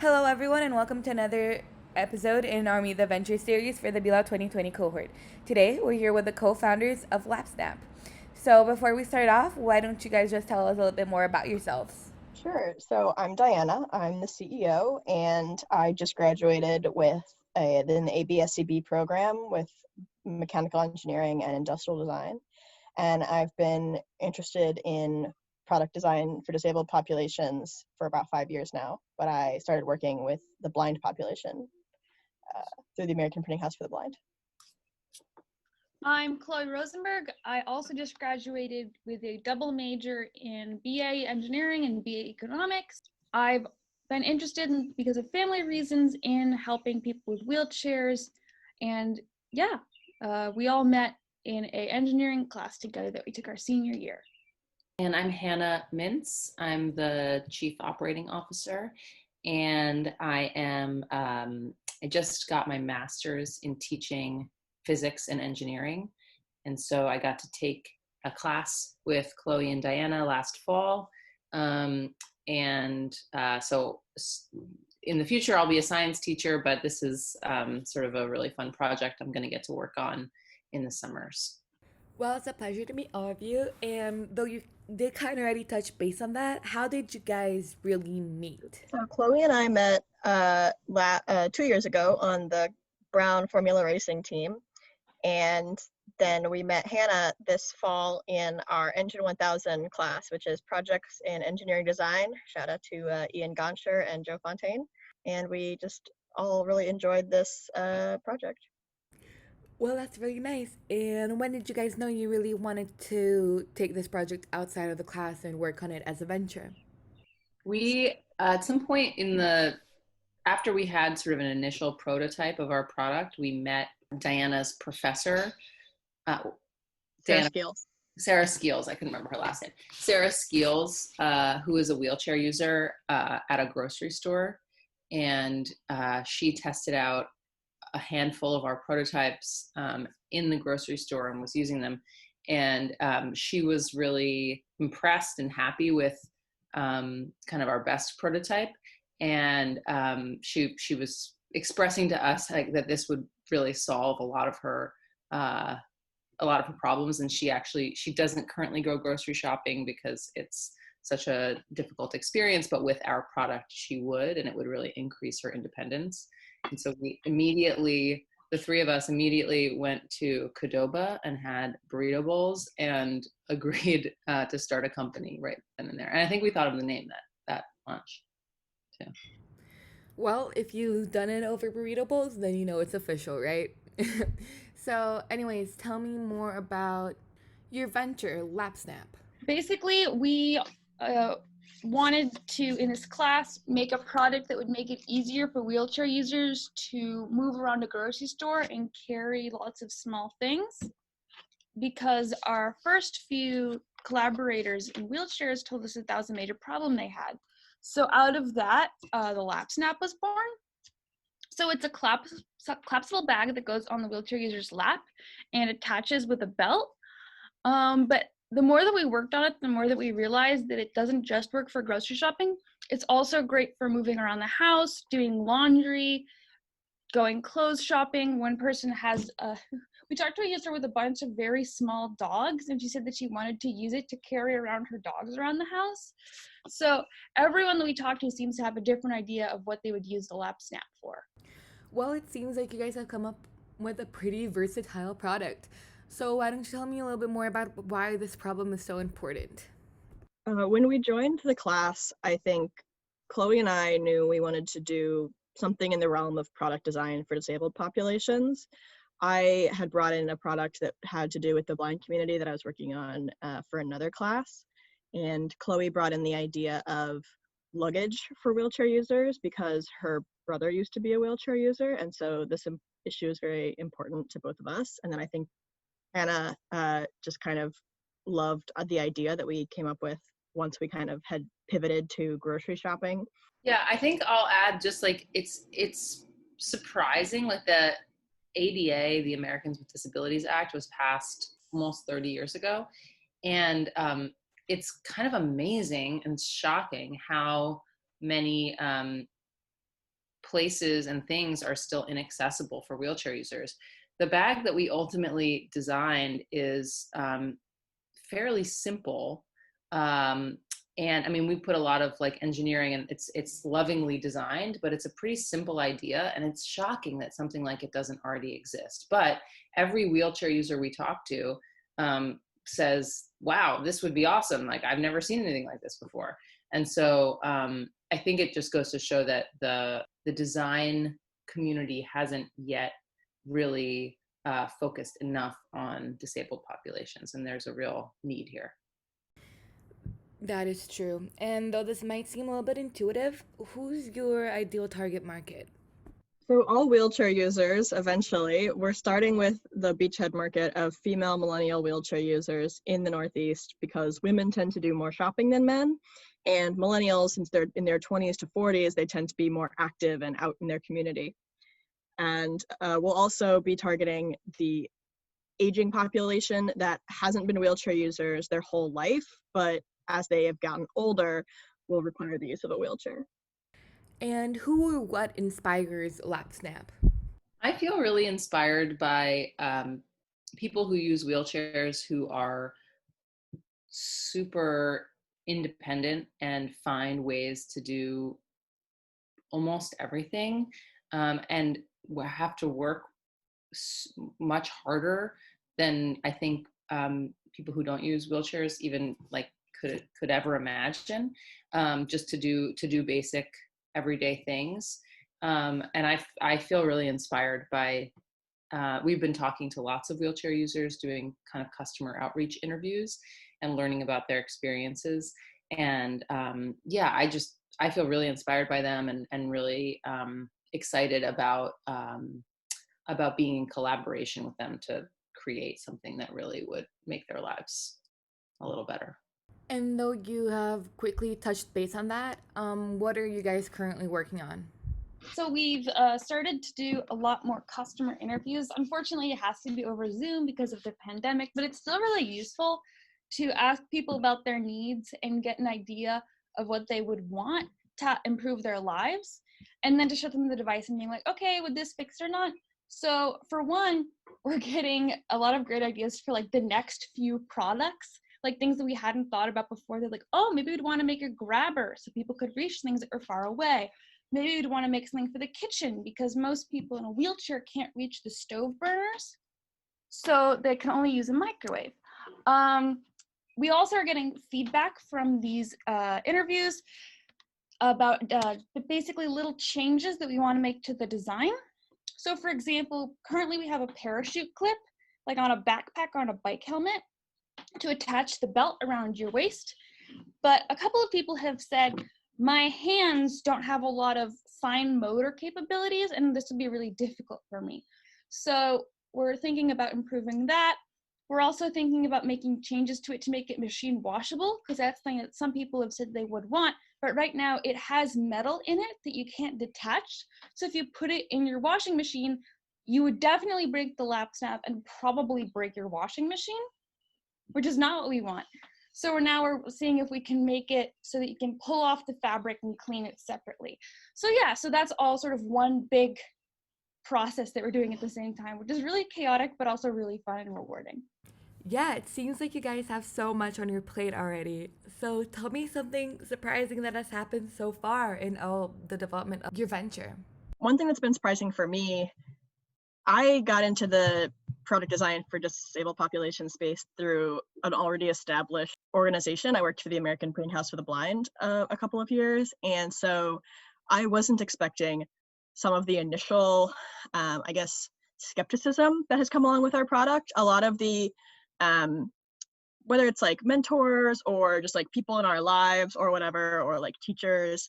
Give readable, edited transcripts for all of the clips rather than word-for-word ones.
Hello, everyone, and welcome to another episode in our Meet the Venture series for the BLAW 2020 cohort. Today, we're here with the co-founders of LapSnap. So before we start off, why don't you guys just tell us a little bit more about yourselves? Sure. So I'm Diana. I'm the CEO, and I just graduated with an ABSCB program with mechanical engineering and industrial design. And I've been interested in product design for disabled populations for about 5 years now. But I started working with the blind population through the American Printing House for the Blind. I'm Chloe Rosenberg. I also just graduated with a double major in BA Engineering and BA Economics. I've been interested because of family reasons in helping people with wheelchairs. And we all met in a engineering class together that we took our senior year. And I'm Hannah Mintz. I'm the Chief Operating Officer, and I just got my master's in teaching physics and engineering. And so I got to take a class with Chloe and Diana last fall. So in the future, I'll be a science teacher, but this is sort of a really fun project I'm going to get to work on in the summers. Well, it's a pleasure to meet all of you. And though you did kind of already touch base on that, how did you guys really meet? So Chloe and I met 2 years ago on the Brown Formula Racing team. And then we met Hannah this fall in our Engine 1000 class, which is Projects in Engineering Design. Shout out to Ian Gonsher and Joe Fontaine. And we just all really enjoyed this project. Well, that's really nice. And when did you guys know you really wanted to take this project outside of the class and work on it as a venture? We, at some point after we had sort of an initial prototype of our product, we met Diana's professor, Sarah Skeels. I couldn't remember her last name. Sarah Skeels, who is a wheelchair user at a grocery store. And she tested out a handful of our prototypes in the grocery store and was using them. And she was really impressed and happy with kind of our best prototype. And she was expressing to us that this would really solve a lot of her problems. And she doesn't currently go grocery shopping because it's such a difficult experience, but with our product she would, and it would really increase her independence. And so the three of us immediately went to Qdoba and had burrito bowls and agreed to start a company right then and there. And I think we thought of the name that lunch too. Well, if you've done it over burrito bowls, then you know it's official, right? So, anyways, tell me more about your venture, LapSnap. Basically, we wanted to, in this class, make a product that would make it easier for wheelchair users to move around a grocery store and carry lots of small things. Because our first few collaborators in wheelchairs told us that was a major problem they had. So out of that, the LapSnap was born. So it's a collapsible bag that goes on the wheelchair user's lap and attaches with a belt. But the more that we worked on it, the more that we realized that it doesn't just work for grocery shopping. It's also great for moving around the house, doing laundry, going clothes shopping. One person we talked to a user with a bunch of very small dogs, and she said that she wanted to use it to carry around her dogs around the house. So everyone that we talked to seems to have a different idea of what they would use the LapSnap for. Well, it seems like you guys have come up with a pretty versatile product. So why don't you tell me a little bit more about why this problem is so important? When we joined the class, I think Chloe and I knew we wanted to do something in the realm of product design for disabled populations. I had brought in a product that had to do with the blind community that I was working on for another class. And Chloe brought in the idea of luggage for wheelchair users because her brother used to be a wheelchair user. And so this issue is very important to both of us. And then I think Hannah just kind of loved the idea that we came up with once we kind of had pivoted to grocery shopping. Yeah, I think I'll add just it's surprising, like the ADA, the Americans with Disabilities Act, was passed almost 30 years ago. And it's kind of amazing and shocking how many places and things are still inaccessible for wheelchair users. The bag that we ultimately designed is fairly simple. And I mean, we put a lot of like engineering, and it's lovingly designed, but it's a pretty simple idea. And it's shocking that something like it doesn't already exist. But every wheelchair user we talk to says, wow, this would be awesome. Like, I've never seen anything like this before. And so I think it just goes to show that the design community hasn't yet really focused enough on disabled populations. And there's a real need here. That is true. And though this might seem a little bit intuitive, who's your ideal target market? So all wheelchair users, eventually, we're starting with the beachhead market of female millennial wheelchair users in the Northeast, because women tend to do more shopping than men. And millennials, since they're in their 20s to 40s, they tend to be more active and out in their community. And we'll also be targeting the aging population that hasn't been wheelchair users their whole life, but as they have gotten older, will require the use of a wheelchair. And who or what inspires LapSnap? I feel really inspired by people who use wheelchairs who are super independent and find ways to do almost everything, and have to work much harder than I think people who don't use wheelchairs even like could ever imagine, just to do basic everyday things. And I feel really inspired by, we've been talking to lots of wheelchair users, doing kind of customer outreach interviews and learning about their experiences. And I feel really inspired by them, and really excited about being in collaboration with them to create something that really would make their lives a little better. And though you have quickly touched base on that, what are you guys currently working on? So we've started to do a lot more customer interviews. Unfortunately, it has to be over Zoom because of the pandemic, but it's still really useful to ask people about their needs and get an idea of what they would want to improve their lives, and then to show them the device and being like, okay, would this fix or not? So for one, we're getting a lot of great ideas for like the next few products, like things that we hadn't thought about before. They're like, oh, maybe we'd want to make a grabber so people could reach things that are far away. Maybe we'd want to make something for the kitchen because most people in a wheelchair can't reach the stove burners, so they can only use a microwave. We also are getting feedback from these interviews about basically little changes that we want to make to the design. So for example, currently we have a parachute clip, like on a backpack or on a bike helmet, to attach the belt around your waist. But a couple of people have said, my hands don't have a lot of fine motor capabilities, and this would be really difficult for me. So we're thinking about improving that. We're also thinking about making changes to it to make it machine washable, because that's something that some people have said they would want, but right now it has metal in it that you can't detach. So if you put it in your washing machine, you would definitely break the LapSnap and probably break your washing machine, which is not what we want. So we're seeing if we can make it so that you can pull off the fabric and clean it separately. So yeah, so that's all sort of one big process that we're doing at the same time, which is really chaotic, but also really fun and rewarding. Yeah, it seems like you guys have so much on your plate already. So tell me something surprising that has happened so far in all the development of your venture. One thing that's been surprising for me, I got into the product design for disabled population space through an already established organization. I worked for the American Brain House for the Blind a couple of years. And so I wasn't expecting some of the initial, skepticism that has come along with our product. A lot of the, whether it's like mentors or just like people in our lives or whatever, or like teachers,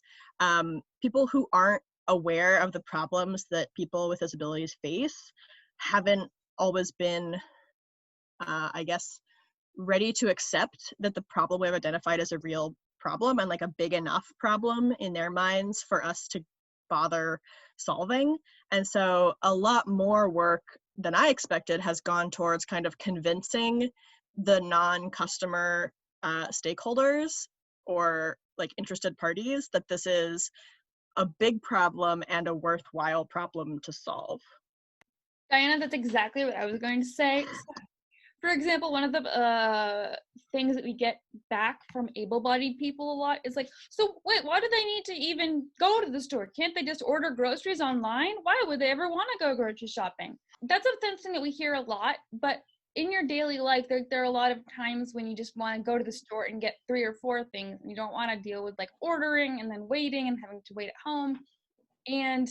people who aren't aware of the problems that people with disabilities face haven't always been, ready to accept that the problem we've identified is a real problem and like a big enough problem in their minds for us to bother solving. And so a lot more work than I expected has gone towards kind of convincing the non-customer stakeholders or like interested parties that this is a big problem and a worthwhile problem to solve. Diana, that's exactly what I was going to say. For example, one of the things that we get back from able-bodied people a lot is like, so wait, why do they need to even go to the store? Can't they just order groceries online? Why would they ever want to go grocery shopping? That's something that we hear a lot, but in your daily life, there are a lot of times when you just want to go to the store and get 3 or 4 things, and you don't want to deal with like ordering and then waiting and having to wait at home. And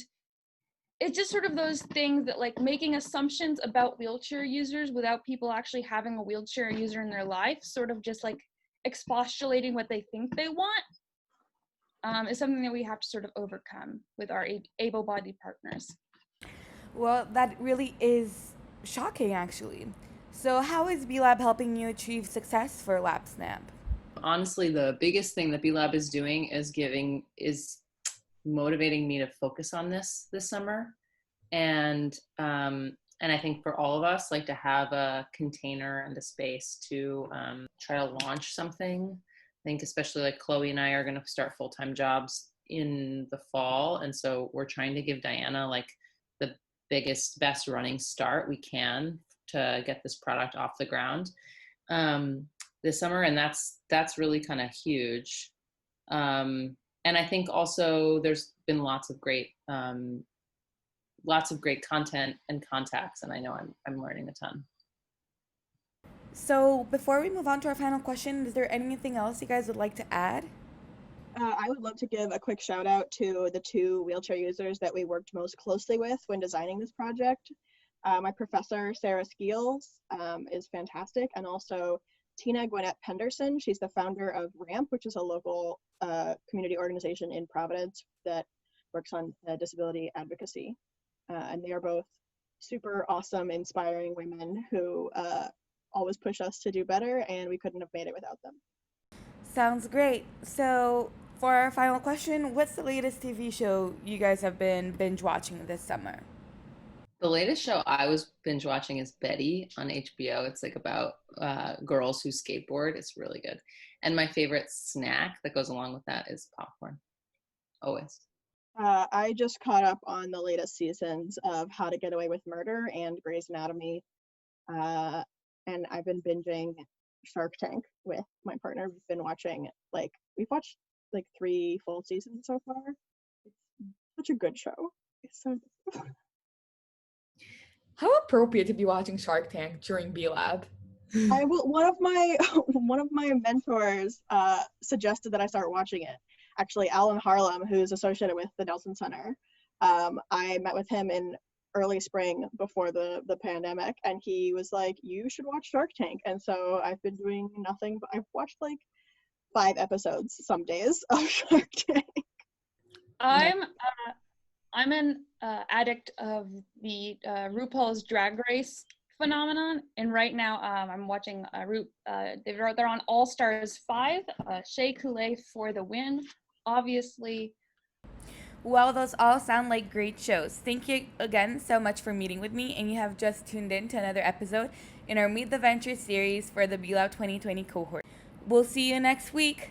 it's just sort of those things that like making assumptions about wheelchair users without people actually having a wheelchair user in their life, sort of just like expostulating what they think they want, is something that we have to sort of overcome with our able-bodied partners. Well, that really is shocking, actually. So how is B-Lab helping you achieve success for LapSnap? Honestly, the biggest thing that B-Lab is doing is motivating me to focus on this summer. And I think for all of us, like to have a container and a space to try to launch something. I think especially like Chloe and I are going to start full-time jobs in the fall. And so we're trying to give Diana like the best running start we can to get this product off the ground this summer. And that's really kind of huge. And I think also there's been lots of great content and contacts, and I know I'm learning a ton. So before we move on to our final question, is there anything else you guys would like to add? I would love to give a quick shout out to the 2 wheelchair users that we worked most closely with when designing this project. My professor, Sarah Skeels, is fantastic, and also Tina Gwinnett Penderson. She's the founder of RAMP, which is a local community organization in Providence that works on disability advocacy. And they are both super awesome, inspiring women who always push us to do better, and we couldn't have made it without them. Sounds great. So for our final question, what's the latest TV show you guys have been binge watching this summer? The latest show I was binge watching is Betty on HBO. It's like about girls who skateboard. It's really good. And my favorite snack that goes along with that is popcorn. Always. I just caught up on the latest seasons of How to Get Away with Murder and Grey's Anatomy. And I've been binging Shark Tank with my partner. We've watched 3 full seasons so far. It's such a good show. It's so good. How appropriate to be watching Shark Tank during B-Lab. One of my mentors suggested that I start watching it. Actually, Alan Harlem, who's associated with the Nelson Center. I met with him in early spring before the pandemic, and he was like, you should watch Shark Tank. And so I've been doing nothing but I've watched like 5 episodes some days of Shark Tank. I'm an addict of the RuPaul's Drag Race phenomenon, and right now I'm watching they're on All Stars 5. Shea Coulee for the win, obviously. Well, those all sound like great shows. Thank you again so much for meeting with me, and you have just tuned in to another episode in our Meet the Venture series for the B-Lab 2020 cohort. We'll see you next week.